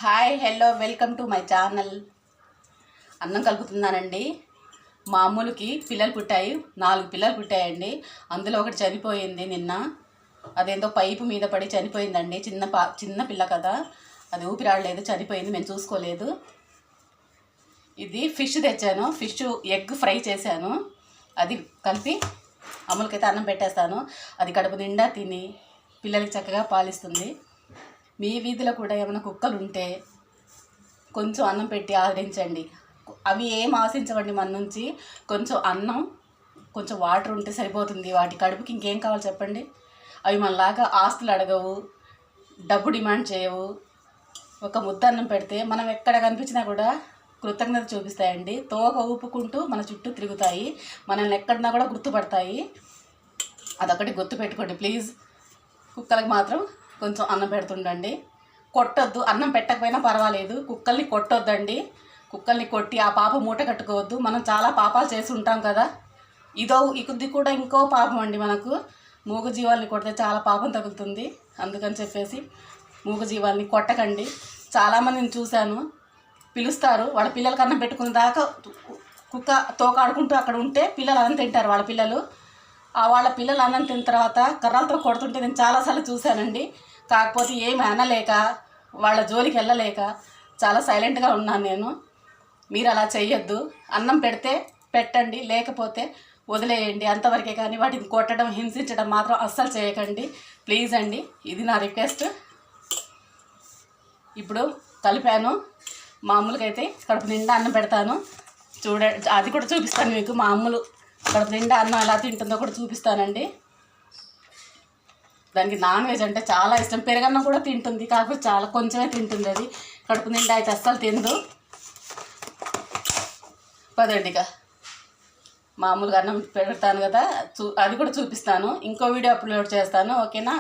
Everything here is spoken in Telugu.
Hi hello welcome to my channel. అన్నం కలుపుతున్నానండి. మా అమ్ములకి పిల్లలు పుట్టాయి, 4 పిల్లలు పుట్టాయండి. అందులో ఒకటి చనిపోయింది నిన్న. అదేందో పైపు మీద పడి చనిపోయిందండి. చిన్న పిల్ల కదా, అది ఊపిరాడలేదు, చనిపోయింది. మేము చూసుకోలేదు. ఇది ఫిష్ తెచ్చాను, ఫిష్ ఎగ్ ఫ్రై చేశాను. అది కలిపి అమ్ములకైతే అన్నం పెట్టేస్తాను. అది కడుపు నిండా తిని పిల్లలకి చక్కగా పాలిస్తుంది. మీ వీధిలో కూడా ఏమైనా కుక్కలు ఉంటే కొంచెం అన్నం పెట్టి ఆదరించండి. అవి ఏం ఆశించవండి మన నుంచి. కొంచెం అన్నం, కొంచెం వాటర్ ఉంటే సరిపోతుంది. వాటి కడుపుకి ఇంకేం కావాలి చెప్పండి. అవి మనలాగా ఆస్తులు అడగవు, డబ్బు డిమాండ్ చేయవు. ఒక ముద్ద అన్నం పెడితే మనం ఎక్కడ కనిపించినా కూడా కృతజ్ఞత చూపిస్తాయండి. తోక ఊపుకుంటూ మన చుట్టూ తిరుగుతాయి, మనల్ని ఎక్కడున్నా కూడా గుర్తుపడతాయి. అదొకటి గుర్తుపెట్టుకోండి ప్లీజ్. కుక్కలకి మాత్రం కొంచెం అన్నం పెడుతుండండి. కొట్టొద్దు, అన్నం పెట్టకపోయినా పర్వాలేదు, కుక్కల్ని కొట్టొద్దండి. కుక్కల్ని కొట్టి ఆ పాప మూట కట్టుకోవద్దు. మనం చాలా పాపాలు చేసి ఉంటాం కదా. ఇది కూడా ఇంకో పాపం అండి మనకు. మూగజీవాల్ని కొడితే చాలా పాపం తగులుతుంది. అందుకని చెప్పేసి మూగజీవాల్ని కొట్టకండి. చాలామందిని చూశాను, పిలుస్తారు, వాళ్ళ పిల్లలకి అన్నం పెట్టుకునే దాకా కుక్క తోకాడుకుంటూ అక్కడ ఉంటే పిల్లలు అన్నం తింటారు. వాళ్ళ పిల్లలు అన్నం తిన్న తర్వాత కర్రలతో కొడుతుంటే నేను చాలాసార్లు చూశానండి. కాకపోతే ఏమి అనలేక, వాళ్ళ జోలికి వెళ్ళలేక చాలా సైలెంట్గా ఉన్నాను నేను. మీరు అలా చెయ్యొద్దు. అన్నం పెడితే పెట్టండి, లేకపోతే వదిలేయండి, అంతవరకే. కానీ వాటిని కొట్టడం, హింసించడం మాత్రం అస్సలు చేయకండి ప్లీజ్ అండి. ఇది నా రిక్వెస్ట్. ఇప్పుడు కలిపాను. మామూలుగా కడుపు నిండా అన్నం పెడతాను. చూడండి, అది కూడా చూపిస్తాను మీకు. మా అమ్ములు కడుపు నిండా అన్నం ఎలా తింటుందో కూడా చూపిస్తానండి. దానికి నాన్ వెజ్ అంటే చాలా ఇష్టం. పెరుగన్నం కూడా తింటుంది, కాకపోతే చాలా కొంచెమే తింటుంది. అది కడుపు నిండా అయితే అస్సలు తిందు. పదండిగా మామూలుగా అన్నం పెడతాను కదా, అది కూడా చూపిస్తాను. ఇంకో వీడియో అప్లోడ్ చేస్తాను, ఓకేనా.